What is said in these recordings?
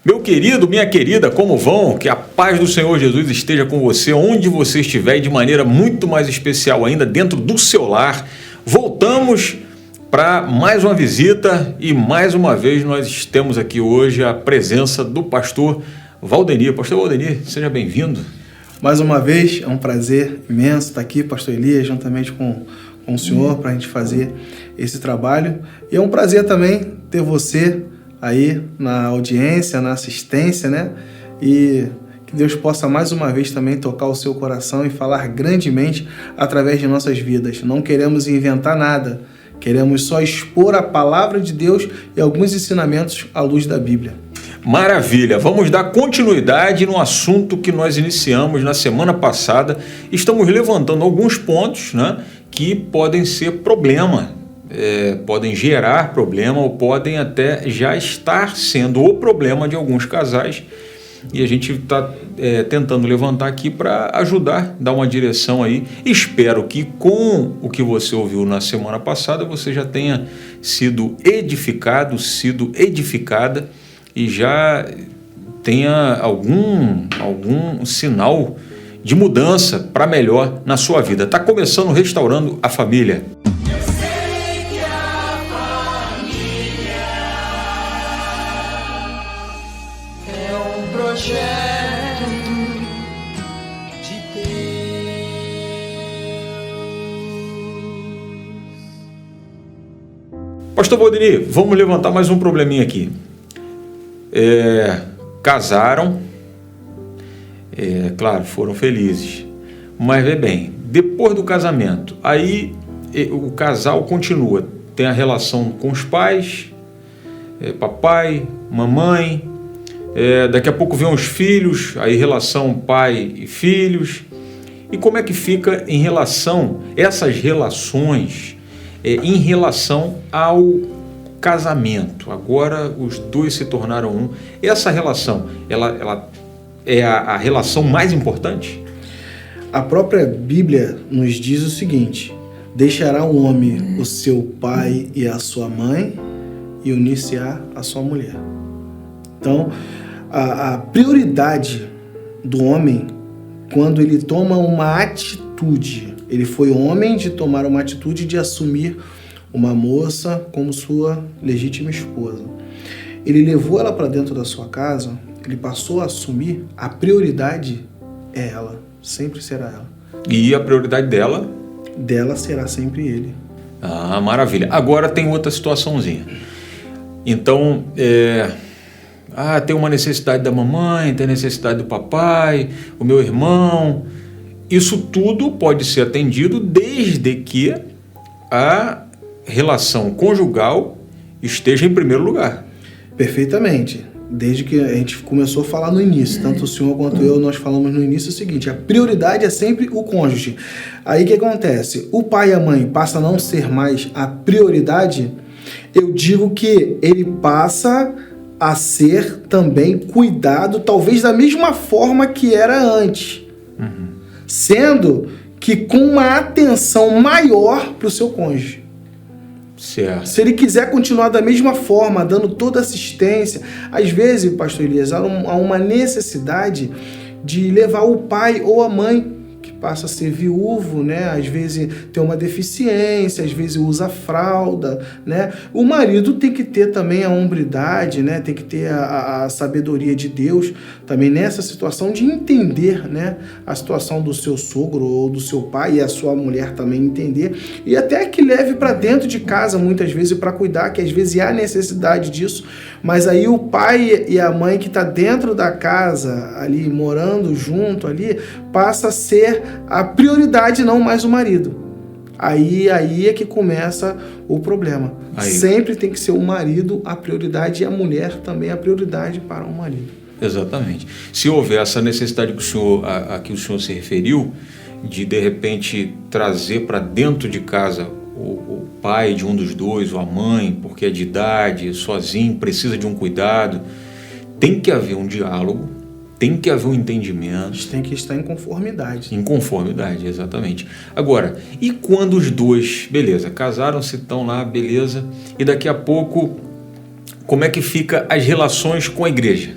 Meu querido, minha querida, como vão? Que a paz do Senhor Jesus esteja com você, onde você estiver, e de maneira muito mais especial ainda, dentro do seu lar. Voltamos para mais uma visita e mais uma vez nós temos aqui hoje a presença do pastor Valdenir. Pastor Valdenir, seja bem-vindo. Mais uma vez, é um prazer imenso estar aqui, pastor Elias, juntamente com o senhor, para a gente fazer esse trabalho. E é um prazer também ter você aí na audiência, na assistência, né? E que Deus possa mais uma vez também tocar o seu coração e falar grandemente através de nossas vidas. Não queremos inventar nada, queremos só expor a palavra de Deus e alguns ensinamentos à luz da Bíblia. Maravilha! Vamos dar continuidade no assunto que nós iniciamos na semana passada. Estamos levantando alguns pontos, né, que podem ser problema. Podem gerar problema ou podem até já estar sendo o problema de alguns casais, e a gente está tentando levantar aqui para ajudar, dar uma direção aí. Espero que com o que você ouviu na semana passada você já tenha sido edificado, sido edificada e já tenha algum sinal de mudança para melhor na sua vida. Está começando Restaurando a Família. Pastor Valdenir, vamos levantar mais um probleminha aqui. Casaram, claro, foram felizes, mas vê bem, depois do casamento, aí o casal continua, tem a relação com os pais, papai, mamãe, daqui a pouco vem os filhos, aí relação pai e filhos. E como é que fica em relação, essas relações, em relação ao casamento? Agora os dois se tornaram um. Essa relação, ela é a relação mais importante? A própria Bíblia nos diz o seguinte: deixará o homem o seu pai e a sua mãe e unir-se-á a sua mulher. Então, a prioridade do homem, quando ele toma uma atitude, ele foi homem de tomar uma atitude de assumir uma moça como sua legítima esposa. Ele levou ela para dentro da sua casa, ele passou a assumir, a prioridade é ela, sempre será ela. E a prioridade dela? Dela será sempre ele. Ah, maravilha. Agora tem outra situaçãozinha. Então, tem uma necessidade da mamãe, tem necessidade do papai, o meu irmão. Isso tudo pode ser atendido desde que a relação conjugal esteja em primeiro lugar. Perfeitamente. Desde que a gente começou a falar no início, tanto o senhor quanto eu, nós falamos no início o seguinte: a prioridade é sempre o cônjuge. Aí o que acontece? O pai e a mãe passam a não ser mais a prioridade. Eu digo que ele passa a ser também cuidado, talvez da mesma forma que era antes. Sendo que com uma atenção maior para o seu cônjuge. Certo. Se ele quiser continuar da mesma forma, dando toda assistência, às vezes, pastor Elias, há uma necessidade de levar o pai ou a mãe, que passa a ser viúvo, né? Às vezes tem uma deficiência, às vezes usa fralda, né? O marido tem que ter também a hombridade, né? Tem que ter a sabedoria de Deus também nessa situação de entender, né, a situação do seu sogro ou do seu pai, e a sua mulher também entender, e até que leve para dentro de casa muitas vezes para cuidar, que às vezes há necessidade disso, mas aí o pai e a mãe que está dentro da casa ali, morando junto ali, passa a ser a prioridade, não mais o marido. Aí é que começa o problema. Sempre tem que ser o marido a prioridade e a mulher também a prioridade para o marido. Exatamente. Se houver essa necessidade que a que o senhor se referiu, de repente trazer para dentro de casa o pai de um dos dois, ou a mãe, porque é de idade, sozinho, precisa de um cuidado, tem que haver um diálogo, tem que haver um entendimento. Eles têm que estar em conformidade. Em conformidade, exatamente. Agora, e quando os dois, beleza, casaram-se, estão lá, beleza, e daqui a pouco, como é que fica as relações com a igreja?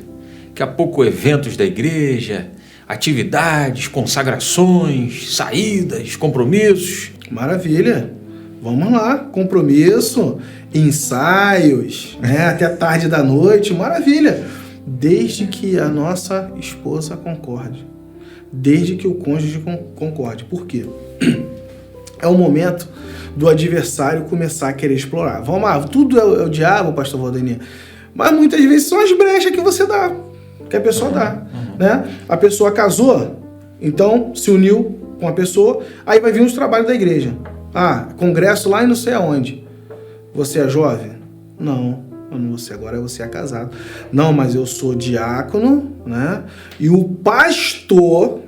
daqui a pouco eventos da igreja, atividades, consagrações, saídas, compromissos. Maravilha. Vamos lá, compromisso, ensaios, né? Até tarde da noite, maravilha. Desde que a nossa esposa concorde. Desde que o cônjuge concorde. Por quê? É o momento do adversário começar a querer explorar. Vamos lá, tudo é o diabo, pastor Valdemir. Mas muitas vezes são as brechas que você dá, que a pessoa dá. Né? A pessoa casou, então se uniu com a pessoa, aí vai vir os trabalhos da igreja. Congresso lá e não sei aonde. Você é jovem? Não, eu não sei, agora você é casado. Não, mas eu sou diácono, né? E o pastor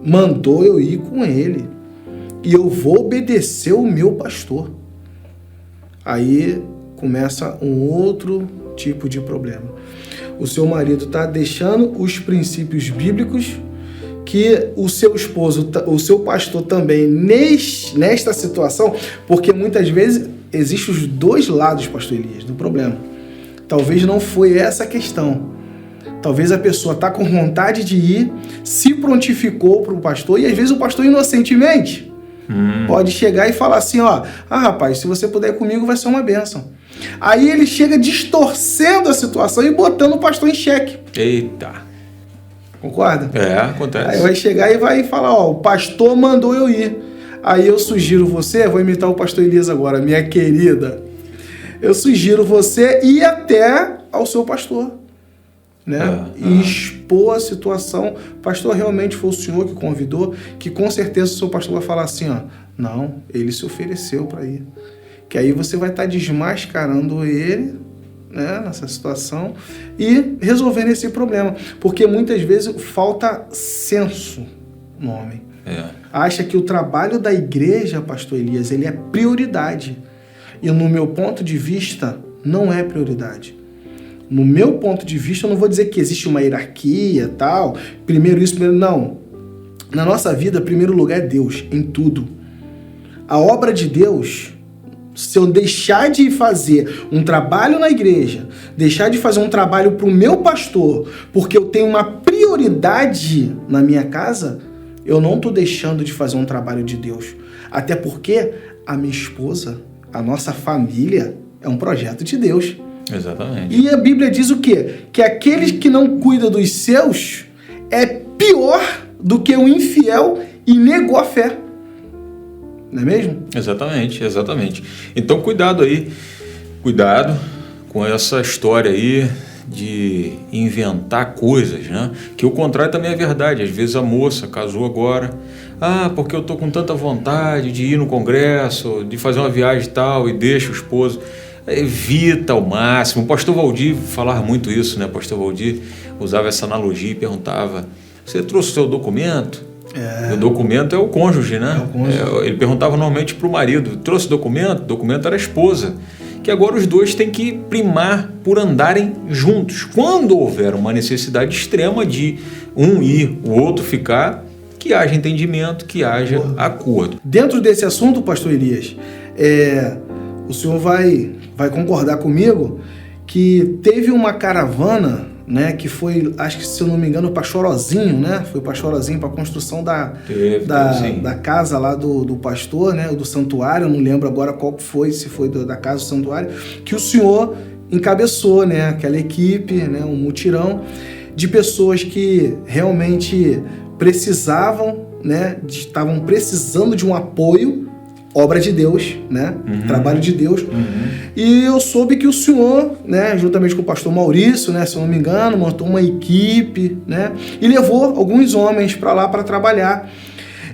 mandou eu ir com ele. E eu vou obedecer o meu pastor. Aí começa um outro tipo de problema. O seu marido está deixando os princípios bíblicos que o seu esposo, o seu pastor também, nesta situação, porque muitas vezes existem os dois lados, pastor Elias, do problema. Talvez não foi essa a questão. Talvez a pessoa está com vontade de ir, se prontificou para o pastor, e às vezes o pastor inocentemente pode chegar e falar assim, rapaz, se você puder ir comigo vai ser uma bênção. Aí ele chega distorcendo a situação e botando o pastor em xeque. Eita! Concorda? Acontece. Aí vai chegar e vai falar, o pastor mandou eu ir. Aí eu sugiro você, vou imitar o pastor Elias agora, minha querida. Eu sugiro você ir até ao seu pastor, né? E expor a situação. Pastor, realmente foi o senhor que convidou, que com certeza o seu pastor vai falar assim, não, ele se ofereceu para ir. Que aí você vai estar desmascarando ele, né, nessa situação e resolvendo esse problema. Porque muitas vezes falta senso no homem. Acha que o trabalho da igreja, pastor Elias, ele é prioridade. E no meu ponto de vista, não é prioridade. No meu ponto de vista, eu não vou dizer que existe uma hierarquia, tal, primeiro isso, primeiro... Não. Na nossa vida, primeiro lugar é Deus, em tudo. A obra de Deus... Se eu deixar de fazer um trabalho na igreja, deixar de fazer um trabalho para o meu pastor, porque eu tenho uma prioridade na minha casa, eu não estou deixando de fazer um trabalho de Deus. Até porque a minha esposa, a nossa família, é um projeto de Deus. Exatamente. E a Bíblia diz o quê? Que aqueles que não cuidam dos seus é pior do que o infiel e negou a fé. Não é mesmo? Exatamente. Então cuidado aí, cuidado com essa história aí de inventar coisas, né? Que o contrário também é verdade. Às vezes a moça casou agora, porque eu tô com tanta vontade de ir no congresso, de fazer uma viagem e tal, e deixa o esposo. Evita ao máximo. O pastor Valdir falava muito isso, né? O pastor Valdir usava essa analogia e perguntava, você trouxe o seu documento? O documento é o cônjuge, né? Ele perguntava normalmente para o marido, trouxe documento? O documento era a esposa. Que agora os dois têm que primar por andarem juntos. Quando houver uma necessidade extrema de um ir, o outro ficar, que haja entendimento, que haja acordo. Dentro desse assunto, pastor Elias, o senhor vai concordar comigo que teve uma caravana, né, que foi, acho que se eu não me engano, para Chorozinho, né? Foi para Chorozinho, para a construção da casa lá do pastor, né? Do santuário, eu não lembro agora qual foi, se foi da casa do santuário, que o senhor encabeçou, né? Aquela equipe, né? Um mutirão de pessoas que realmente precisavam, né? Estavam precisando de um apoio, obra de Deus, né? Trabalho de Deus. E eu soube que o senhor, né, juntamente com o pastor Maurício, né, se eu não me engano, montou uma equipe, né, e levou alguns homens para lá para trabalhar.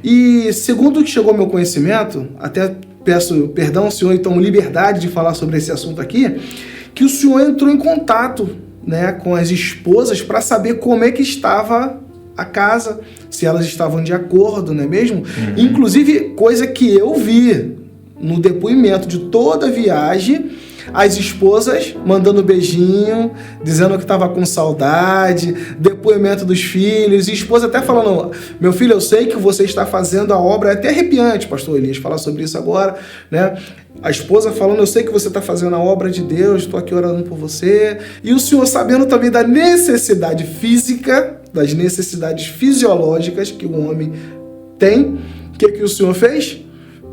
E segundo o que chegou ao meu conhecimento, até peço perdão, senhor, e tomo liberdade de falar sobre esse assunto aqui, que o senhor entrou em contato, né, com as esposas para saber como é que estava a casa, se elas estavam de acordo, não é mesmo? Inclusive, coisa que eu vi no depoimento de toda a viagem, as esposas mandando beijinho, dizendo que estava com saudade, depoimento dos filhos, e a esposa até falando, meu filho, eu sei que você está fazendo a obra, é até arrepiante, pastor Elias, falar sobre isso agora, né? A esposa falando, eu sei que você está fazendo a obra de Deus, estou aqui orando por você. E o senhor sabendo também da necessidade física, das necessidades fisiológicas que o homem tem. O que o senhor fez?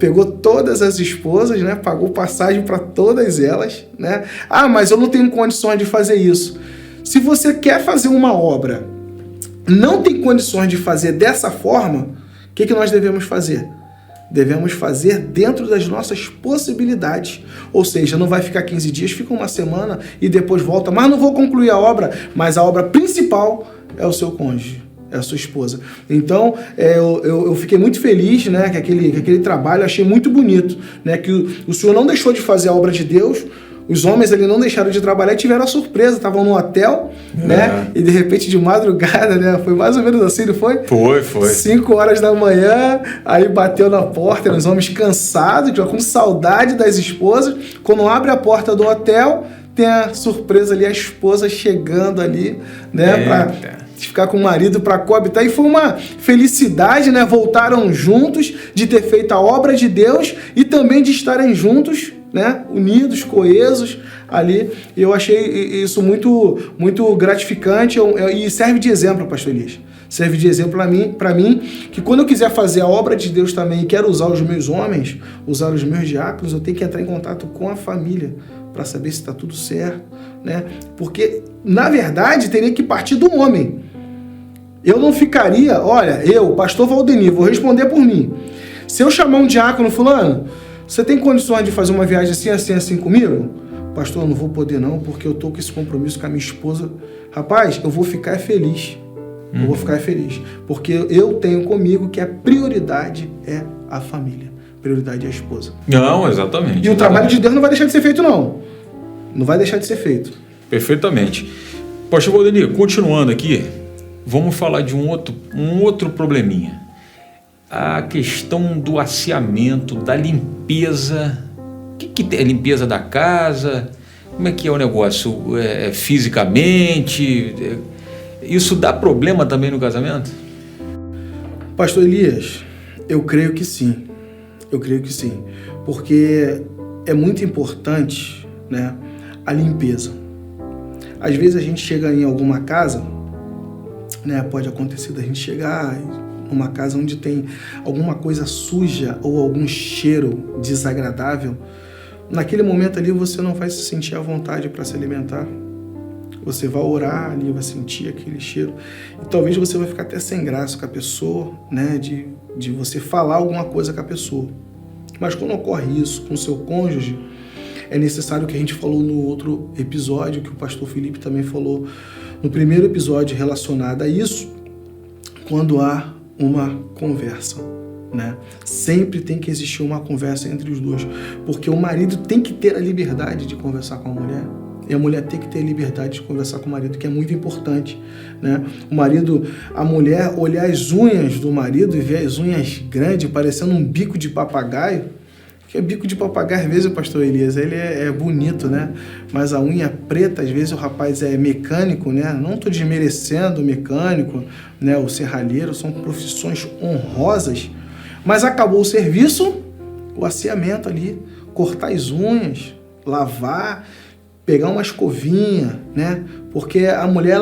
Pegou todas as esposas, né? Pagou passagem para todas elas, né? Ah, mas eu não tenho condições de fazer isso. Se você quer fazer uma obra, não tem condições de fazer dessa forma, o que nós devemos fazer? Devemos fazer dentro das nossas possibilidades. Ou seja, não vai ficar 15 dias, fica uma semana e depois volta. Mas não vou concluir a obra. Mas a obra principal é o seu cônjuge, é a sua esposa. Então, eu fiquei muito feliz, né, que aquele trabalho, achei muito bonito, né, que o senhor não deixou de fazer a obra de Deus. Os homens ali não deixaram de trabalhar e tiveram a surpresa. Estavam no hotel, né? E de repente, de madrugada, né? Foi mais ou menos assim, não foi? Foi. 5 horas da manhã, aí bateu na porta, eram os homens cansados, já com saudade das esposas. Quando abre a porta do hotel, tem a surpresa ali, a esposa chegando ali, né? Pra ficar com o marido para coabitar. E foi uma felicidade, né? Voltaram juntos, de ter feito a obra de Deus e também de estarem juntos, né? Unidos, coesos ali. E eu achei isso muito, muito gratificante e serve de exemplo, pastor Elias. Serve de exemplo para mim, que quando eu quiser fazer a obra de Deus também e quero usar os meus homens, usar os meus diáconos, eu tenho que entrar em contato com a família para saber se está tudo certo, né? Porque, na verdade, teria que partir do homem. Eu não ficaria, olha, eu, pastor Valdenir, vou responder por mim. Se eu chamar um diácono, fulano, você tem condições de fazer uma viagem assim comigo? Pastor, eu não vou poder não, porque eu tô com esse compromisso com a minha esposa. Rapaz, eu vou ficar feliz. Eu vou ficar feliz. Porque eu tenho comigo que a prioridade é a família. A prioridade é a esposa. Não, exatamente. E o trabalho de Deus não vai deixar de ser feito, não. Não vai deixar de ser feito. Perfeitamente. Pastor Valdenir, continuando aqui, vamos falar de um outro probleminha. A questão do asseamento, da limpeza. O que é a limpeza da casa? Como é que é o negócio? Fisicamente? Isso dá problema também no casamento? Pastor Elias, eu creio que sim. Porque é muito importante, né, a limpeza. Às vezes a gente chega em alguma casa, né, pode acontecer da gente chegar numa casa onde tem alguma coisa suja ou algum cheiro desagradável. Naquele momento ali você não vai se sentir à vontade para se alimentar. Você vai orar ali, vai sentir aquele cheiro. E talvez você vai ficar até sem graça com a pessoa, né, de você falar alguma coisa com a pessoa. Mas quando ocorre isso com o seu cônjuge, é necessário que a gente falou no outro episódio, que o pastor Felipe também falou no primeiro episódio relacionado a isso, quando há uma conversa, né? Sempre tem que existir uma conversa entre os dois, porque o marido tem que ter a liberdade de conversar com a mulher e a mulher tem que ter a liberdade de conversar com o marido, que é muito importante, né? A mulher olhar as unhas do marido e ver as unhas grandes, parecendo um bico de papagaio, que é bico de papagaio, às vezes, o pastor Elias, ele é bonito, né? Mas a unha preta, às vezes o rapaz é mecânico, né? Não estou desmerecendo o mecânico, né? O serralheiro, são profissões honrosas, mas acabou o serviço, o asseamento ali, cortar as unhas, lavar, pegar uma escovinha, né? Porque a mulher,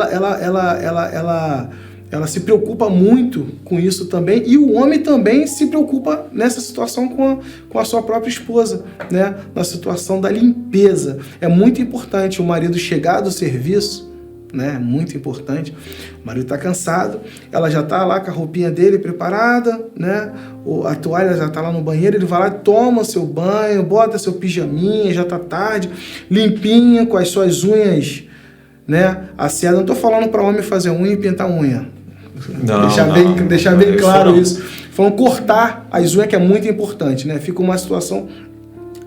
ela se preocupa muito com isso também, e o homem também se preocupa nessa situação com a sua própria esposa, né? Na situação da limpeza. É muito importante o marido chegar do serviço, né? Muito importante. O marido está cansado, ela já está lá com a roupinha dele preparada, né? A toalha já está lá no banheiro, ele vai lá, toma seu banho, bota seu pijaminha, já está tarde, limpinha, com as suas unhas, né, asseada. Não estou falando para homem fazer unha e pintar unha. Deixar bem claro isso. Falando cortar as unhas, que é muito importante, né? Fica uma situação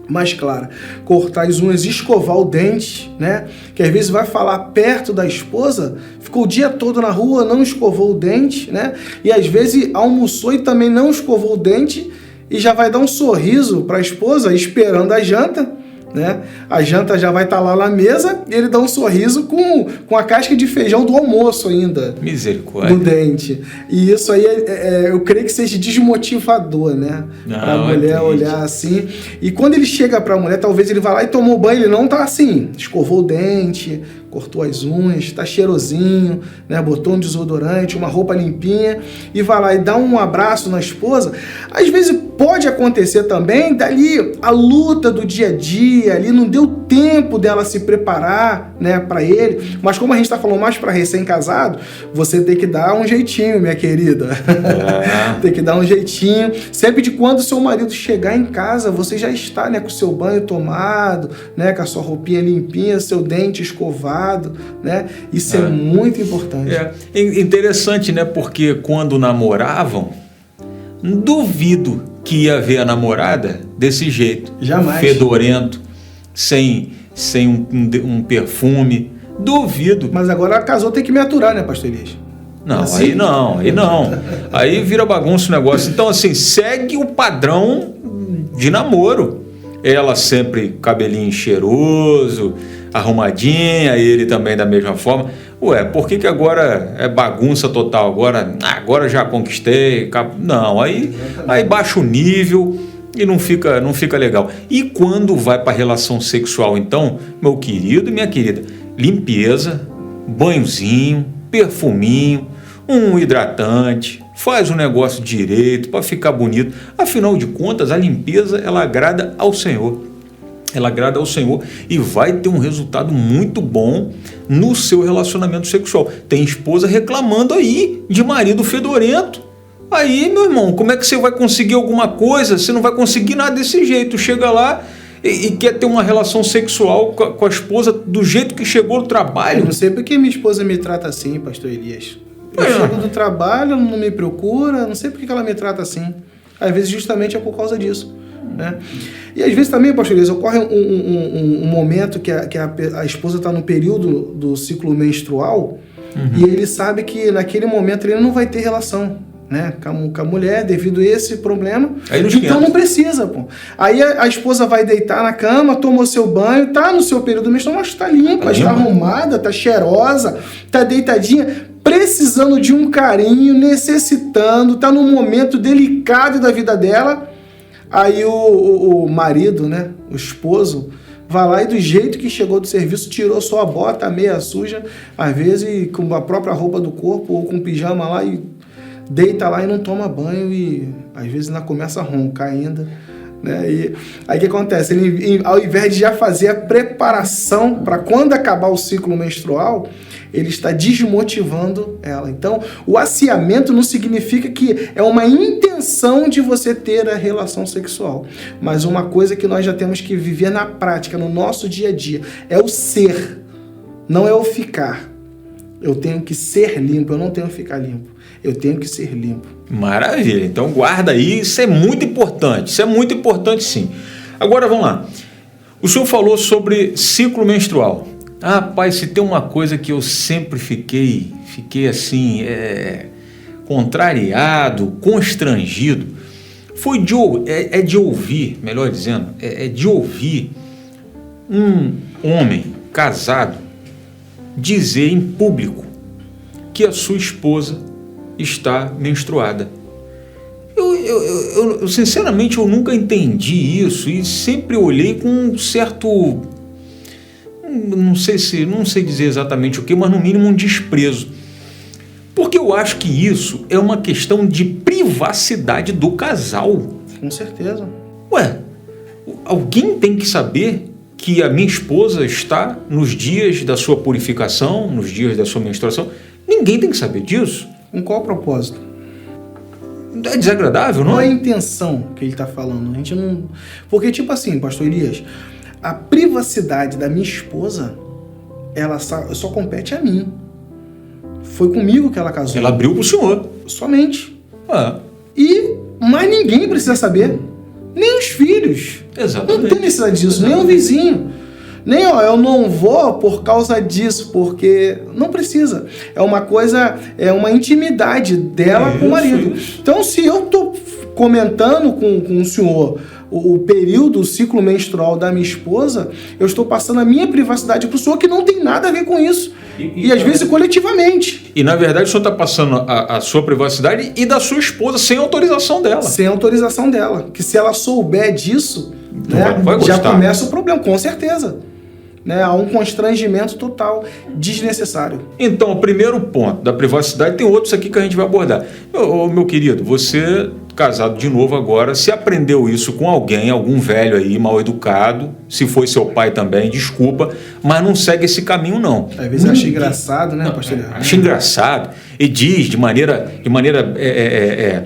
mais clara. Cortar as unhas, escovar o dente, né? Que às vezes vai falar perto da esposa, ficou o dia todo na rua, não escovou o dente, né? E às vezes almoçou e também não escovou o dente e já vai dar um sorriso para a esposa esperando a janta, né? A janta já vai estar lá na mesa e ele dá um sorriso com a casca de feijão do almoço ainda. Misericórdia. No dente. E isso aí, eu creio que seja desmotivador, né? Para a mulher olhar assim. E quando ele chega para a mulher, talvez ele vá lá e tomou banho, ele não tá assim, escovou o dente, cortou as unhas, tá cheirosinho, né? Botou um desodorante, uma roupa limpinha e vai lá e dá um abraço na esposa. Às vezes pode acontecer também dali a luta do dia a dia, ali não deu tempo dela se preparar, né, para ele. Mas como a gente tá falando mais para recém-casado, você tem que dar um jeitinho, minha querida. Tem que dar um jeitinho. Sempre de quando o seu marido chegar em casa, você já está, né, com o seu banho tomado, né, com a sua roupinha limpinha, seu dente escovado, né? Isso é muito importante. Interessante, né? Porque quando namoravam, duvido que ia ver a namorada desse jeito. Jamais. Fedorento, sem um perfume. Duvido. Mas agora casou, tem que me aturar, né, pastor Elias? Não, assim? aí não. Aí vira bagunça o negócio. Então, assim, segue o padrão de namoro. Ela sempre cabelinho cheiroso, arrumadinha, ele também da mesma forma. Ué, por que agora é bagunça total? Agora já conquistei. Não, aí baixa o nível e não fica legal. E quando vai para a relação sexual, então, meu querido e minha querida, limpeza, banhozinho, perfuminho, um hidratante, faz o negócio direito para ficar bonito. Afinal de contas, a limpeza, ela agrada ao Senhor. Ela agrada ao Senhor e vai ter um resultado muito bom no seu relacionamento sexual. Tem esposa reclamando aí de marido fedorento. Aí, meu irmão, como é que você vai conseguir alguma coisa? Você não vai conseguir nada desse jeito. Chega lá e quer ter uma relação sexual com a esposa do jeito que chegou do trabalho. Eu não sei porque minha esposa me trata assim, pastor Elias. Eu chego do trabalho, ela não me procura, não sei porque ela me trata assim. Às vezes justamente é por causa disso, né? E às vezes também, pastor Elias, ocorre um momento que a esposa está no período do ciclo menstrual e ele sabe que naquele momento ele não vai ter relação, né, com a mulher devido a esse problema. Então não precisa, pô. Aí a esposa vai deitar na cama, tomou seu banho, tá no seu período menstrual, mas tá limpa, está arrumada, tá cheirosa, tá deitadinha, precisando de um carinho, necessitando, tá num momento delicado da vida dela. Aí o marido, né, o esposo, vai lá e do jeito que chegou do serviço, tirou só a bota, a meia suja, às vezes com a própria roupa do corpo ou com pijama lá e deita lá e não toma banho e às vezes ainda começa a roncar ainda, né? E aí o que acontece? Ele, ao invés de já fazer a preparação para quando acabar o ciclo menstrual, ele está desmotivando ela. Então, o asseamento não significa que é uma intenção de você ter a relação sexual, mas uma coisa que nós já temos que viver na prática, no nosso dia a dia, é o ser, não é o ficar. Eu tenho que ser limpo, eu não tenho que ficar limpo. Eu tenho que ser limpo. Maravilha. Então guarda aí, isso é muito importante. Isso é muito importante, sim. Agora vamos lá. O senhor falou sobre ciclo menstrual. Ah, pai, se tem uma coisa que eu sempre fiquei assim, contrariado, constrangido, foi de ouvir, melhor dizendo, de ouvir um homem casado dizer em público que a sua esposa está menstruada. Eu sinceramente, eu nunca entendi isso e sempre olhei com um certo, não sei dizer exatamente o que, mas no mínimo um desprezo. Porque eu acho que isso é uma questão de privacidade do casal. Com certeza. Ué, alguém tem que saber que a minha esposa está nos dias da sua purificação, nos dias da sua menstruação. Ninguém tem que saber disso. Com qual propósito? É desagradável, não? Qual é a intenção que ele está falando? A gente não... Porque, tipo assim, pastor Elias, a privacidade da minha esposa, ela só compete a mim. Foi comigo que ela casou. Ela abriu para o senhor. Somente. Ah. E mais ninguém precisa saber. Nem os filhos. Exatamente. Não tem necessidade disso. Nem o vizinho. Nem, eu não vou por causa disso, porque não precisa. É uma coisa, é uma intimidade dela com o marido. Isso. Então, se eu tô comentando com o senhor o período, o ciclo menstrual da minha esposa, eu estou passando a minha privacidade para o senhor, que não tem nada a ver com isso. E às vezes coletivamente. E na verdade o senhor está passando a sua privacidade e da sua esposa sem autorização dela. Sem autorização dela. Que se ela souber disso, né, vai já começa o problema, com certeza. Né, há um constrangimento total, desnecessário. Então, o primeiro ponto da privacidade, tem outros aqui que a gente vai abordar. Meu querido, você, casado de novo agora, se aprendeu isso com alguém, algum velho aí, mal educado, se foi seu pai também, desculpa, mas não segue esse caminho, não. Às vezes acha engraçado, né, pastor? Acha engraçado e diz de maneira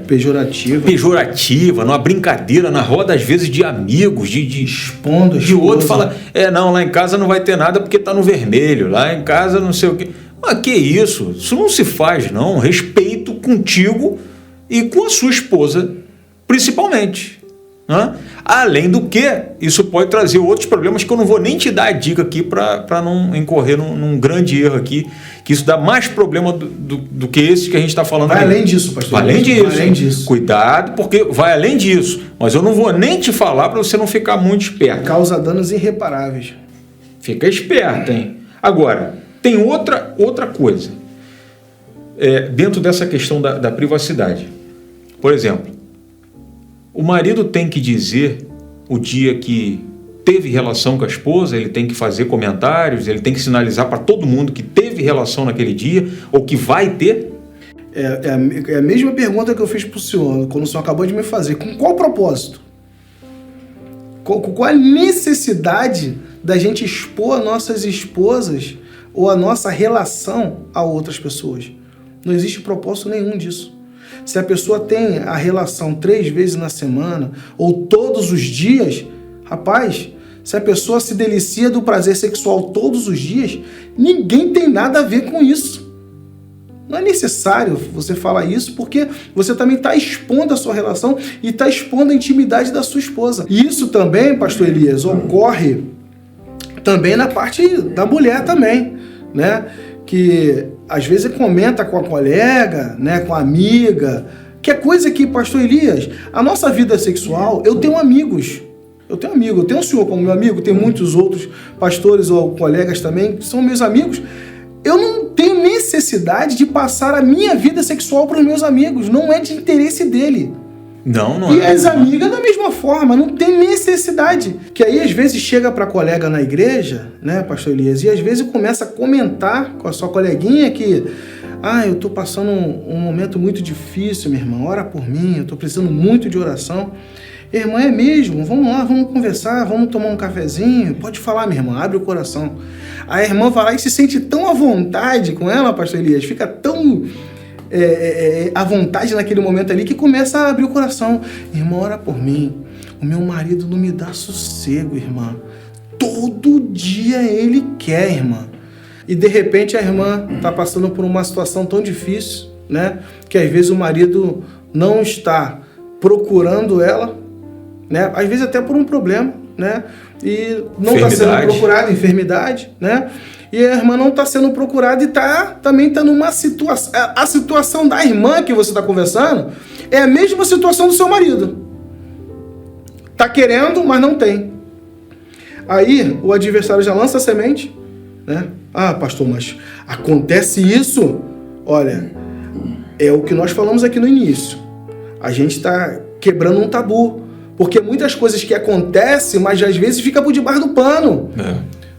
pejorativa, numa brincadeira, na roda, às vezes, de amigos, expondo, de outro fala, não, lá em casa não vai ter nada porque tá no vermelho, lá em casa não sei o quê. Mas que isso? Isso não se faz, não. Respeito contigo e com a sua esposa, principalmente. Né? Além do que, isso pode trazer outros problemas que eu não vou nem te dar a dica aqui para não incorrer num grande erro aqui, que isso dá mais problema do que esse que a gente está falando. Vai além disso, pastor. Vai além disso. Cuidado, porque vai além disso. Mas eu não vou nem te falar para você não ficar muito esperto. Causa danos irreparáveis. Fica esperto, hein? Agora, tem outra coisa. Dentro dessa questão da privacidade. Por exemplo, o marido tem que dizer o dia que teve relação com a esposa, ele tem que fazer comentários, ele tem que sinalizar para todo mundo que teve relação naquele dia ou que vai ter? É a mesma pergunta que eu fiz para o senhor, quando o senhor acabou de me fazer. Com qual propósito? Qual a necessidade da gente expor nossas esposas ou a nossa relação a outras pessoas? Não existe propósito nenhum disso. Se a pessoa tem a relação 3 vezes na semana ou todos os dias, rapaz, se a pessoa se delicia do prazer sexual todos os dias, ninguém tem nada a ver com isso. Não é necessário você falar isso, porque você também está expondo a sua relação e está expondo a intimidade da sua esposa. E isso também, pastor Elias, ocorre também na parte da mulher também, né? Que às vezes comenta com a colega, né, com a amiga, que é coisa que, pastor Elias, a nossa vida sexual, eu tenho amigos, eu tenho o senhor como meu amigo, tem muitos outros pastores ou colegas também que são meus amigos. Eu não tenho necessidade de passar a minha vida sexual para os meus amigos, não é de interesse dele. Não e as amigas da mesma forma, não tem necessidade. Que aí às vezes chega para a colega na igreja, né, pastor Elias, e às vezes começa a comentar com a sua coleguinha que eu estou passando um momento muito difícil, minha irmã, ora por mim, eu estou precisando muito de oração. Irmã, é mesmo? Vamos lá, vamos conversar, vamos tomar um cafezinho. Pode falar, minha irmã, abre o coração. A irmã vai lá e se sente tão à vontade com ela, pastor Elias, fica tão à vontade naquele momento ali que começa a abrir o coração. Irmã, ora por mim. O meu marido não me dá sossego, irmã. Todo dia ele quer, irmã. E de repente a irmã está passando por uma situação tão difícil, né? Que às vezes o marido não está procurando ela, né? Às vezes até por um problema, né? E não está sendo procurada, enfermidade, né? E a irmã não está sendo procurada e também está numa situação... A situação da irmã que você está conversando é a mesma situação do seu marido. Está querendo, mas não tem. Aí o adversário já lança a semente, né? Pastor, mas acontece isso? Olha, é o que nós falamos aqui no início. A gente está quebrando um tabu. Porque muitas coisas que acontecem, mas às vezes fica por debaixo do pano.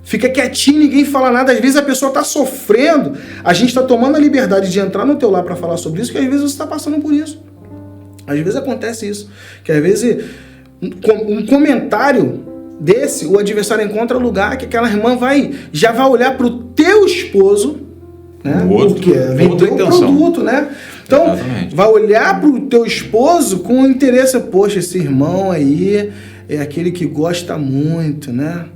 Fica quietinho, ninguém fala nada. Às vezes a pessoa está sofrendo. A gente está tomando a liberdade de entrar no teu lar para falar sobre isso, que às vezes você está passando por isso. Às vezes acontece isso. Que às vezes um comentário desse, o adversário encontra lugar que aquela irmã já vai olhar para o teu esposo, né? Porque vendeu o produto, né? Então, exatamente, vai olhar para o teu esposo com interesse. Poxa, esse irmão aí é aquele que gosta muito, né?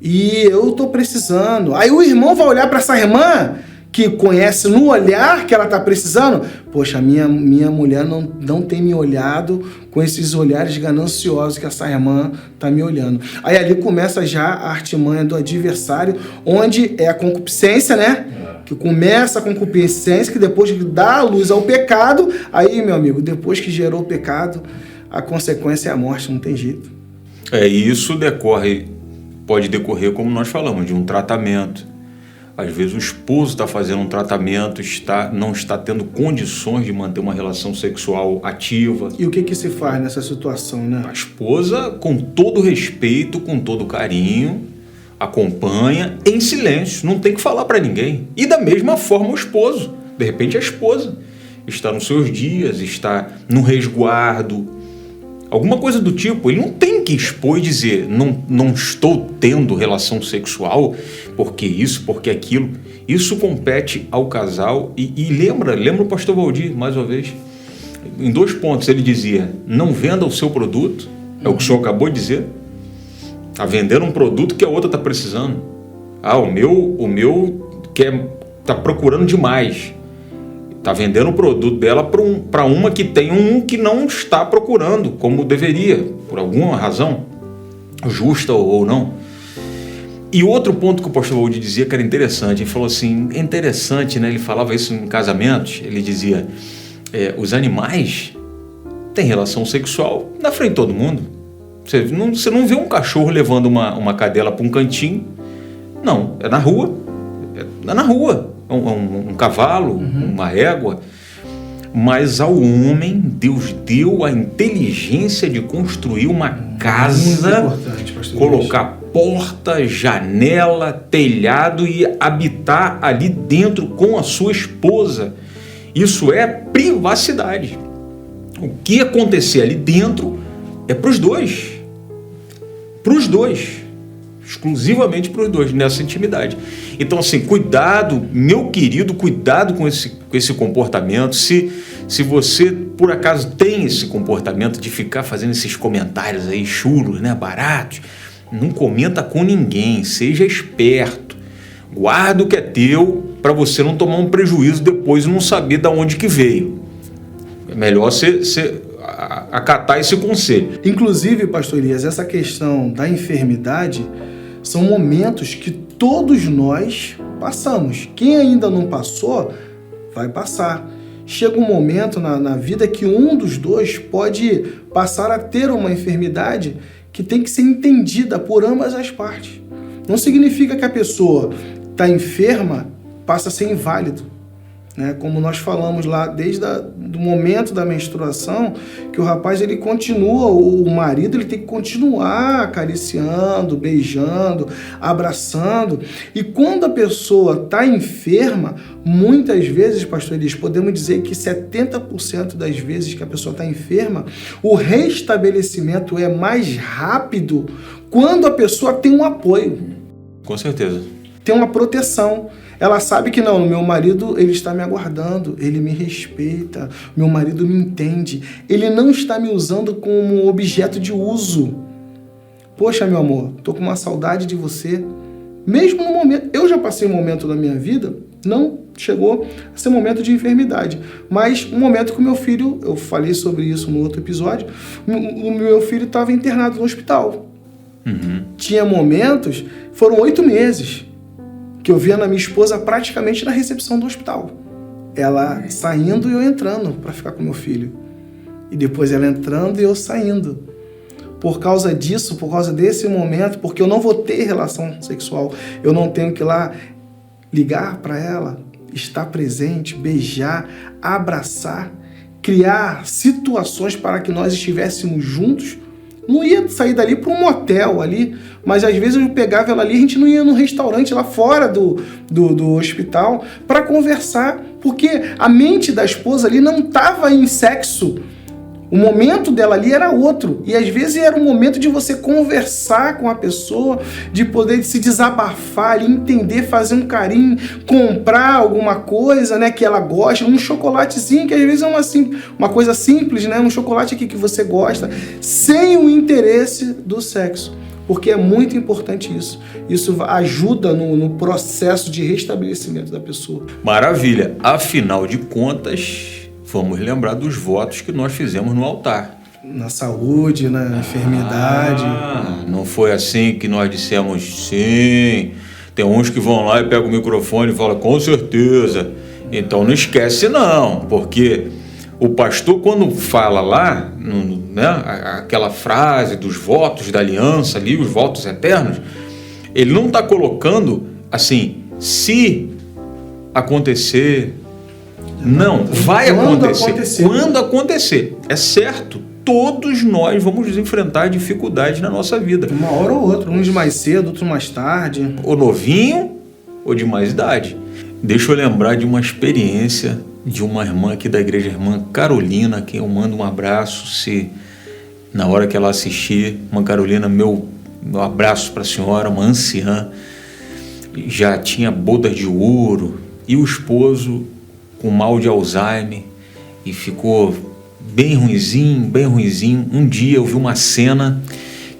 E eu tô precisando. Aí o irmão vai olhar para essa irmã que conhece no olhar que ela tá precisando. Poxa, minha mulher não tem me olhado com esses olhares gananciosos que essa irmã tá me olhando. Aí ali começa já a artimanha do adversário, onde é a concupiscência, né? Que começa a concupiscência, que depois que dá a luz ao pecado, aí, meu amigo, depois que gerou o pecado, a consequência é a morte, não tem jeito. Isso pode decorrer, como nós falamos, de um tratamento. Às vezes o esposo está fazendo um tratamento, não está tendo condições de manter uma relação sexual ativa. E o que se faz nessa situação, né? A esposa, com todo respeito, com todo carinho, acompanha em silêncio, não tem que falar para ninguém. E da mesma forma o esposo. De repente a esposa está nos seus dias, está no resguardo, alguma coisa do tipo. Ele não tem que expor e dizer, não estou tendo relação sexual, porque isso, porque aquilo. Isso compete ao casal. E lembra o pastor Valdir, mais uma vez, em 2 pontos ele dizia, não venda o seu produto, é o que o senhor acabou de dizer, está vendendo um produto que a outra está precisando. O meu está procurando demais. Está vendendo o produto dela para uma que tem um que não está procurando, como deveria, por alguma razão, justa ou não. E outro ponto que o pastor Valdir dizia que era interessante, ele falou assim, é interessante, né? Ele falava isso em casamentos, ele dizia, os animais têm relação sexual na frente de todo mundo. Você não vê um cachorro levando uma cadela para um cantinho, não, é na rua, um cavalo, uma égua. Mas ao homem, Deus deu a inteligência de construir uma casa, colocar porta, janela, telhado e habitar ali dentro com a sua esposa. Isso é privacidade. O que acontecer ali dentro é para os dois. Exclusivamente para os dois, nessa intimidade. Então, assim, cuidado, meu querido, cuidado com esse comportamento. Se você, por acaso, tem esse comportamento de ficar fazendo esses comentários aí chulos, né, baratos, não comenta com ninguém, seja esperto. Guarda o que é teu para você não tomar um prejuízo depois e não saber de onde que veio. É melhor você acatar esse conselho. Inclusive, pastor Elias, essa questão da enfermidade são momentos que todos nós passamos. Quem ainda não passou, vai passar. Chega um momento na vida que um dos dois pode passar a ter uma enfermidade que tem que ser entendida por ambas as partes. Não significa que a pessoa está enferma, passa a ser inválido. Né? Como nós falamos lá, desde o momento da menstruação, que o rapaz ele continua, o marido ele tem que continuar acariciando, beijando, abraçando. E quando a pessoa está enferma, muitas vezes, pastor Elias, podemos dizer que 70% das vezes que a pessoa está enferma, o restabelecimento é mais rápido quando a pessoa tem um apoio. Com certeza. Tem uma proteção. Ela sabe que não, meu marido ele está me aguardando, ele me respeita, meu marido me entende, ele não está me usando como objeto de uso. Poxa, meu amor, tô com uma saudade de você. Mesmo no momento, eu já passei um momento da minha vida, não chegou a ser um momento de enfermidade, mas um momento que o meu filho, eu falei sobre isso no outro episódio, o meu filho estava internado no hospital. Tinha momentos, foram 8 meses, que eu via na minha esposa praticamente na recepção do hospital. Ela saindo e eu entrando para ficar com meu filho. E depois ela entrando e eu saindo. Por causa disso, por causa desse momento, porque eu não vou ter relação sexual, eu não tenho que ir lá ligar para ela, estar presente, beijar, abraçar, criar situações para que nós estivéssemos juntos. Não ia sair dali para um motel ali, mas às vezes eu pegava ela ali, a gente não ia num restaurante lá fora do hospital para conversar, porque a mente da esposa ali não estava em sexo. O momento dela ali era outro. E às vezes era um momento de você conversar com a pessoa, de poder se desabafar ali, entender, fazer um carinho, comprar alguma coisa, né, que ela gosta, um chocolatezinho, que às vezes é uma coisa simples, né, um chocolate aqui que você gosta, sem o interesse do sexo. Porque é muito importante isso. Isso ajuda no processo de restabelecimento da pessoa. Maravilha. Afinal de contas, vamos lembrar dos votos que nós fizemos no altar. Na saúde, na enfermidade. Não foi assim que nós dissemos sim. Tem uns que vão lá e pegam o microfone e falam com certeza. Então não esquece não, porque o pastor, quando fala lá, né, aquela frase dos votos da aliança ali, os votos eternos, ele não está colocando assim, se acontecer, não, vai acontecer. Quando acontecer, é certo, todos nós vamos enfrentar dificuldades na nossa vida. Uma hora ou outra, uns mais cedo, outros mais tarde. Ou novinho, ou de mais idade. Deixa eu lembrar de uma experiência de uma irmã aqui da igreja, a irmã Carolina, a quem eu mando um abraço, se na hora que ela assistir, irmã Carolina, meu abraço para a senhora, uma anciã, já tinha bodas de ouro, e o esposo com mal de Alzheimer, e ficou bem ruinzinho. Um dia eu vi uma cena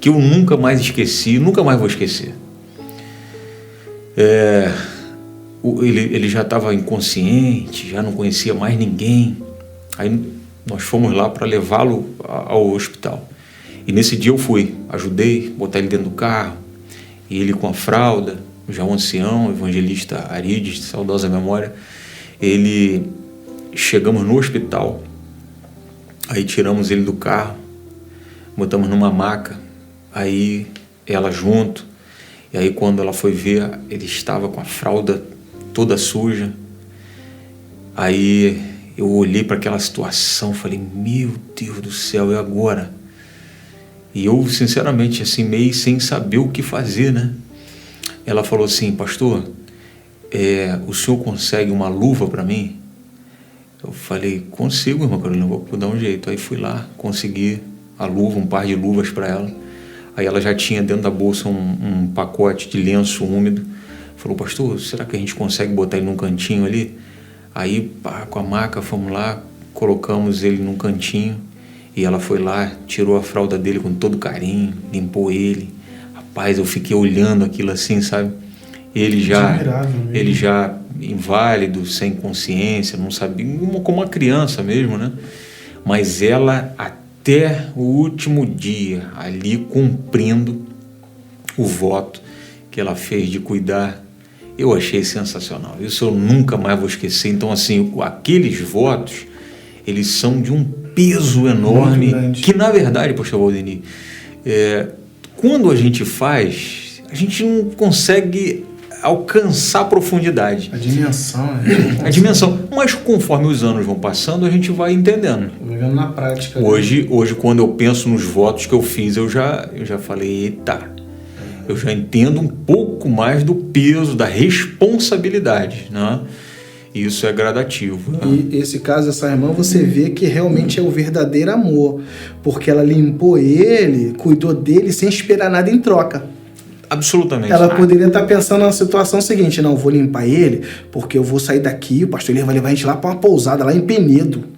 que eu nunca mais esqueci, nunca mais vou esquecer. Ele já estava inconsciente, já não conhecia mais ninguém. Aí nós fomos lá para levá-lo ao hospital. E nesse dia eu fui, ajudei, botar ele dentro do carro, e ele com a fralda, já um ancião, evangelista Arides, de saudosa memória, chegamos no hospital, aí tiramos ele do carro, botamos numa maca, aí ela junto, e aí quando ela foi ver, ele estava com a fralda toda suja. Aí eu olhei para aquela situação, falei, meu Deus do céu, e agora? E eu, sinceramente, assim, meio sem saber o que fazer, né? Ela falou assim, pastor, o senhor consegue uma luva para mim? Eu falei, consigo, irmã Carolina, vou dar um jeito. Aí fui lá, consegui a luva, um par de luvas para ela. Aí ela já tinha dentro da bolsa um pacote de lenço úmido. Falou, pastor, será que a gente consegue botar ele num cantinho ali? Aí, com a maca, fomos lá, colocamos ele num cantinho, e ela foi lá, tirou a fralda dele com todo carinho, limpou ele. Rapaz, eu fiquei olhando aquilo assim, sabe? Ele já inválido, sem consciência, não sabia, como uma criança mesmo, né? Mas ela, até o último dia, ali cumprindo o voto que ela fez de cuidar, eu achei sensacional. Isso eu nunca mais vou esquecer. Então, assim, aqueles votos, eles são de um peso enorme, que, na verdade, pastor Valdeni, quando a gente faz, a gente não consegue alcançar a profundidade. A dimensão. Mas conforme os anos vão passando, a gente vai entendendo. Vivendo na prática. Hoje, quando eu penso nos votos que eu fiz, eu já falei, eita, eu já entendo um pouco mais do peso, da responsabilidade, né? Isso é gradativo. Né? E esse caso, essa irmã, você vê que realmente é o verdadeiro amor, porque ela limpou ele, cuidou dele sem esperar nada em troca. Absolutamente. Ela poderia estar pensando na situação seguinte, não, vou limpar ele, porque eu vou sair daqui, o pastor Elias vai levar a gente lá para uma pousada, lá em Penedo.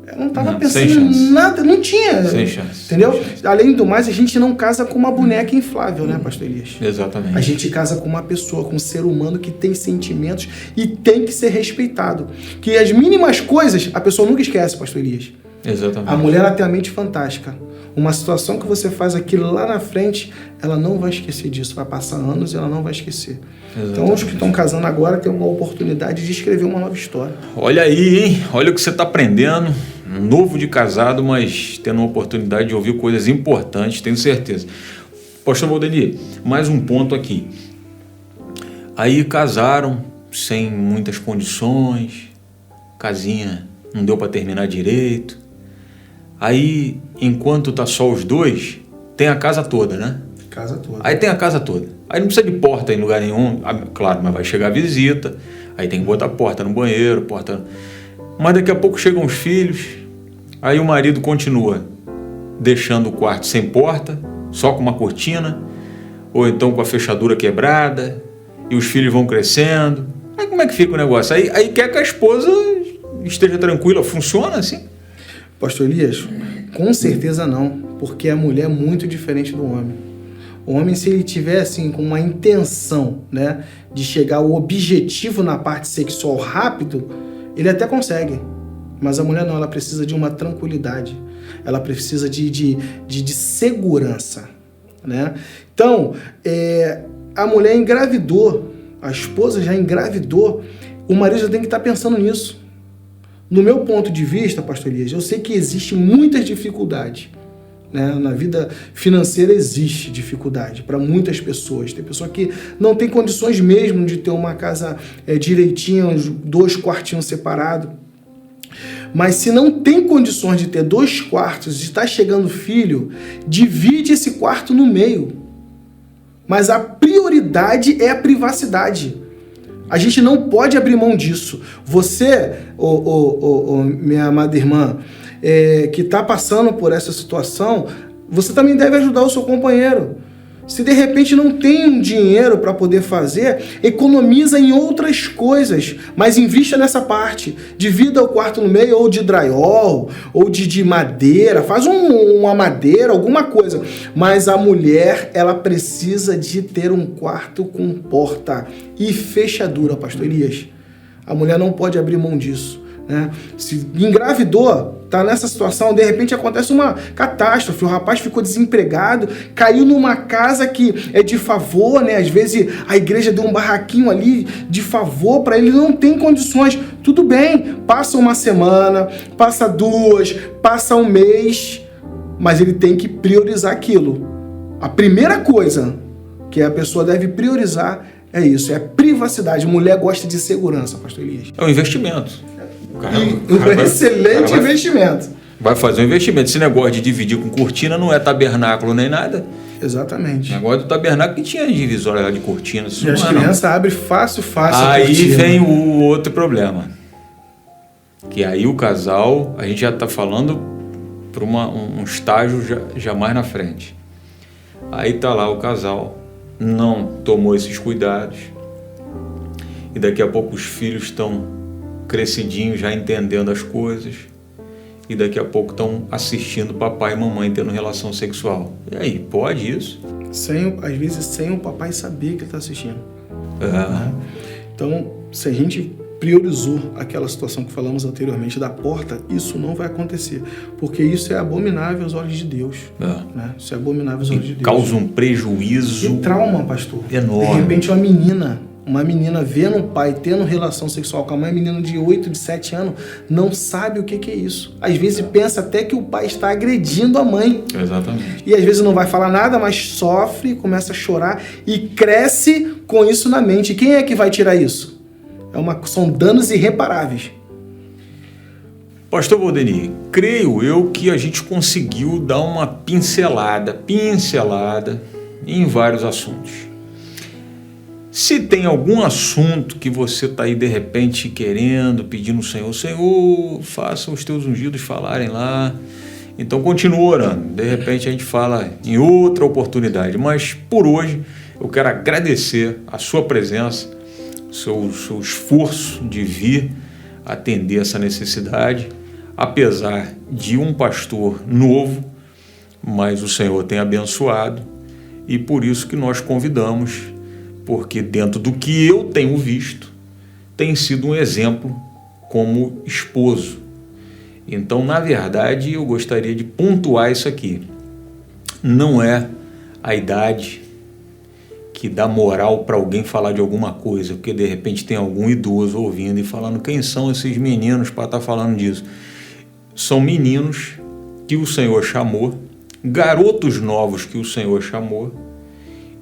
Ela não estava pensando em nada, não tinha. Sem chance. Entendeu? Sem chance. Além do mais, a gente não casa com uma boneca inflável, né, pastor Elias? Exatamente. A gente casa com uma pessoa, com um ser humano que tem sentimentos e tem que ser respeitado. Que as mínimas coisas, a pessoa nunca esquece, pastor Elias. Exatamente. A mulher, ela tem a mente fantástica. Uma situação que você faz aquilo lá na frente, ela não vai esquecer disso. Vai passar anos e ela não vai esquecer. Exatamente. Então, os que estão casando agora têm uma oportunidade de escrever uma nova história. Olha aí, hein? Olha o que você está aprendendo. Novo de casado, mas tendo uma oportunidade de ouvir coisas importantes, tenho certeza. Pastor Valdeni, mais um ponto aqui. Aí casaram sem muitas condições, casinha não deu para terminar direito. Aí, enquanto tá só os dois, tem a casa toda, né? Casa toda. Aí tem a casa toda. Aí não precisa de porta em lugar nenhum. Claro, mas vai chegar a visita. Aí tem que botar porta no banheiro, porta... Mas daqui a pouco chegam os filhos. Aí o marido continua deixando o quarto sem porta, só com uma cortina, ou então com a fechadura quebrada, e os filhos vão crescendo. Aí como é que fica o negócio? Aí quer que a esposa esteja tranquila. Funciona assim? Pastor Elias, com certeza não, porque a mulher é muito diferente do homem. O homem, se ele tiver assim, com uma intenção, né, de chegar ao objetivo na parte sexual rápido, ele até consegue. Mas a mulher não, ela precisa de uma tranquilidade. Ela precisa de segurança, né? Então, a mulher engravidou, a esposa já engravidou, o marido já tem que estar pensando nisso. No meu ponto de vista, pastor Elias, eu sei que existe muitas dificuldades. Na vida financeira existe dificuldade para muitas pessoas. Tem pessoa que não tem condições mesmo de ter uma casa direitinha, 2 quartinhos separados. Mas se não tem condições de ter 2 quartos, de estar chegando filho, divide esse quarto no meio. Mas a prioridade é a privacidade. A gente não pode abrir mão disso. Você, minha amada irmã, que está passando por essa situação, você também deve ajudar o seu companheiro. Se de repente não tem um dinheiro para poder fazer, economiza em outras coisas, mas invista nessa parte. Divida o quarto no meio, ou de drywall, ou de madeira, faz uma madeira, alguma coisa. Mas a mulher, ela precisa de ter um quarto com porta e fechadura, pastor Elias. A mulher não pode abrir mão disso. Se engravidou, tá nessa situação, de repente acontece uma catástrofe, o rapaz ficou desempregado, caiu numa casa que é de favor, às vezes a igreja deu um barraquinho ali de favor para ele, não tem condições, tudo bem, passa uma semana, passa 2, passa um mês, mas ele tem que priorizar aquilo. A primeira coisa que a pessoa deve priorizar é isso, é privacidade. Mulher gosta de segurança, pastor Elias. É um investimento. Excelente investimento. Vai fazer um investimento. Esse negócio de dividir com cortina não é tabernáculo nem nada. Exatamente. O negócio do tabernáculo que tinha divisória lá de cortina. E as crianças abrem fácil. Aí vem o outro problema. Que aí o casal, a gente já está falando para um estágio já mais na frente. Aí tá lá o casal, não tomou esses cuidados. E daqui a pouco os filhos estão crescidinhos, já entendendo as coisas, e daqui a pouco estão assistindo papai e mamãe tendo relação sexual. E aí, pode isso? Às vezes sem o papai saber que ele está assistindo. Então, se a gente priorizou aquela situação que falamos anteriormente da porta, isso não vai acontecer, porque isso é abominável aos olhos de Deus. Isso é abominável aos olhos de Deus. Causa um prejuízo. E trauma, pastor. Enorme. De repente uma menina vendo um pai tendo relação sexual com a mãe, menino de 8, de 7 anos, não sabe o que é isso. Às vezes pensa até que o pai está agredindo a mãe. Exatamente. E às vezes não vai falar nada, mas sofre, começa a chorar e cresce com isso na mente. Quem é que vai tirar isso? São danos irreparáveis. Pastor Valdeni, creio eu que a gente conseguiu dar uma pincelada em vários assuntos. Se tem algum assunto que você está aí de repente querendo, pedindo ao Senhor, faça os teus ungidos falarem lá. Então continua orando. De repente a gente fala em outra oportunidade. Mas por hoje eu quero agradecer a sua presença, seu esforço de vir atender essa necessidade, apesar de um pastor novo, mas o Senhor tem abençoado e por isso que nós convidamos, porque dentro do que eu tenho visto, tem sido um exemplo como esposo. Então, na verdade, eu gostaria de pontuar isso aqui. Não é a idade que dá moral para alguém falar de alguma coisa, porque de repente tem algum idoso ouvindo e falando, quem são esses meninos para estar falando disso? São meninos que o Senhor chamou, garotos novos que o Senhor chamou,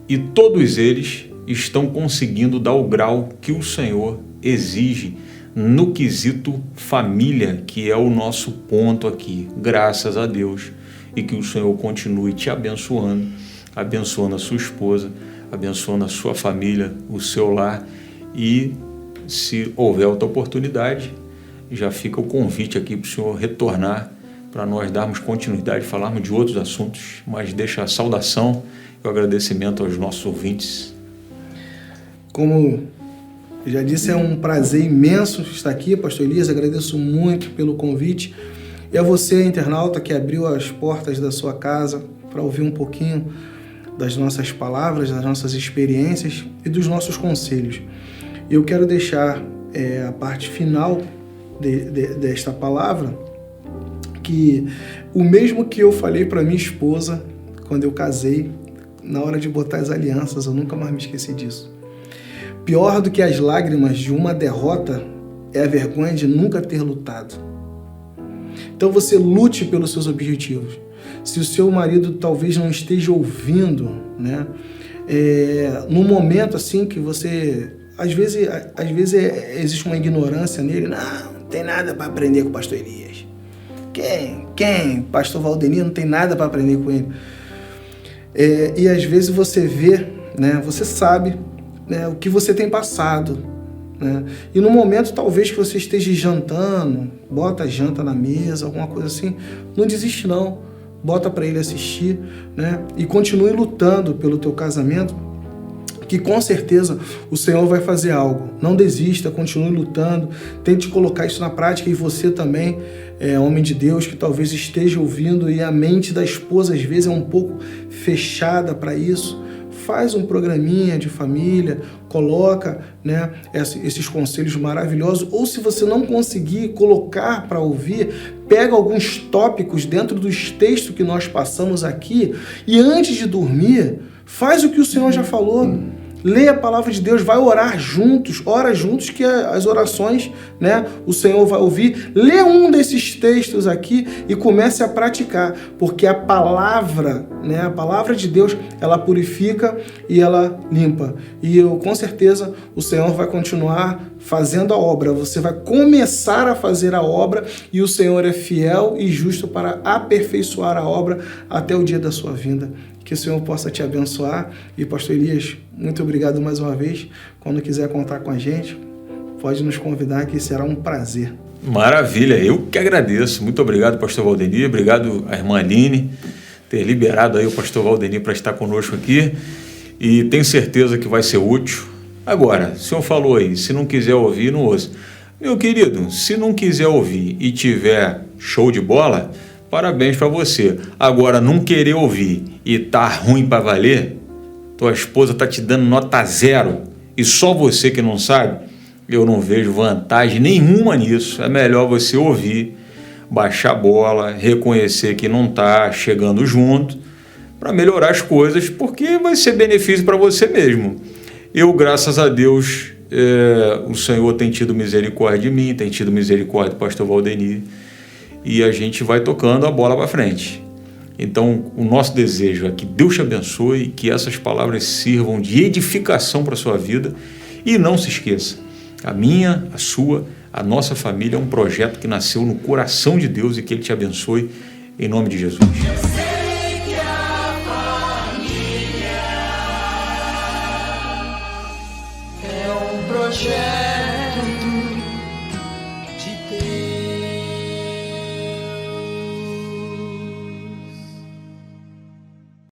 e todos eles estão conseguindo dar o grau que o Senhor exige no quesito família, que é o nosso ponto aqui, graças a Deus, e que o Senhor continue te abençoando, abençoando a sua esposa, abençoando a sua família, o seu lar, e se houver outra oportunidade, já fica o convite aqui para o Senhor retornar, para nós darmos continuidade, falarmos de outros assuntos, mas deixa a saudação e o agradecimento aos nossos ouvintes. Como eu já disse, é um prazer imenso estar aqui, pastor Elias, agradeço muito pelo convite. E a você, internauta, que abriu as portas da sua casa para ouvir um pouquinho das nossas palavras, das nossas experiências e dos nossos conselhos. Eu quero deixar a parte final desta palavra, que o mesmo que eu falei para minha esposa quando eu casei, na hora de botar as alianças, eu nunca mais me esqueci disso. Pior do que as lágrimas de uma derrota é a vergonha de nunca ter lutado. Então você lute pelos seus objetivos. Se o seu marido talvez não esteja ouvindo, né? No momento assim que você... Às vezes existe uma ignorância nele. Não tem nada para aprender com o pastor Elias. Quem? Pastor Valdenir não tem nada para aprender com ele. E às vezes você vê, né? Você sabe, né, o que você tem passado, né? E no momento talvez que você esteja jantando, bota a janta na mesa, alguma coisa assim, não desiste não, bota para ele assistir, né? E continue lutando pelo teu casamento, que com certeza o Senhor vai fazer algo. Não desista, continue lutando, tente colocar isso na prática. E você também, homem de Deus, que talvez esteja ouvindo e a mente da esposa às vezes é um pouco fechada para isso, faz um programinha de família, coloca, né, esses conselhos maravilhosos, ou se você não conseguir colocar para ouvir, pega alguns tópicos dentro dos textos que nós passamos aqui e antes de dormir, faz o que o Senhor já falou. Lê a palavra de Deus, vai orar juntos, ora juntos que as orações, né, o Senhor vai ouvir. Lê um desses textos aqui e comece a praticar, porque a palavra, né, a palavra de Deus, ela purifica e ela limpa. E com certeza o Senhor vai continuar fazendo a obra. Você vai começar a fazer a obra e o Senhor é fiel e justo para aperfeiçoar a obra até o dia da sua vinda. Que o Senhor possa te abençoar. E pastor Elias, muito obrigado mais uma vez. Quando quiser contar com a gente, pode nos convidar, que será um prazer. Maravilha, eu que agradeço. Muito obrigado, pastor Valdenir. Obrigado à irmã Aline ter liberado aí o pastor Valdenir para estar conosco aqui. E tenho certeza que vai ser útil. Agora, o senhor falou aí, se não quiser ouvir, não ouça. Meu querido, se não quiser ouvir e tiver show de bola, parabéns para você. Agora, não querer ouvir e tá ruim para valer, tua esposa tá te dando nota 0 e só você que não sabe, eu não vejo vantagem nenhuma nisso. É melhor você ouvir, baixar a bola, reconhecer que não tá chegando junto, para melhorar as coisas, porque vai ser benefício para você mesmo. Eu, graças a Deus, o Senhor tem tido misericórdia de mim, tem tido misericórdia do pastor Valdenir, e a gente vai tocando a bola para frente. Então, o nosso desejo é que Deus te abençoe, que essas palavras sirvam de edificação para a sua vida. E não se esqueça, a minha, a sua, a nossa família é um projeto que nasceu no coração de Deus e que Ele te abençoe, em nome de Jesus. Eu sei que a família é um projeto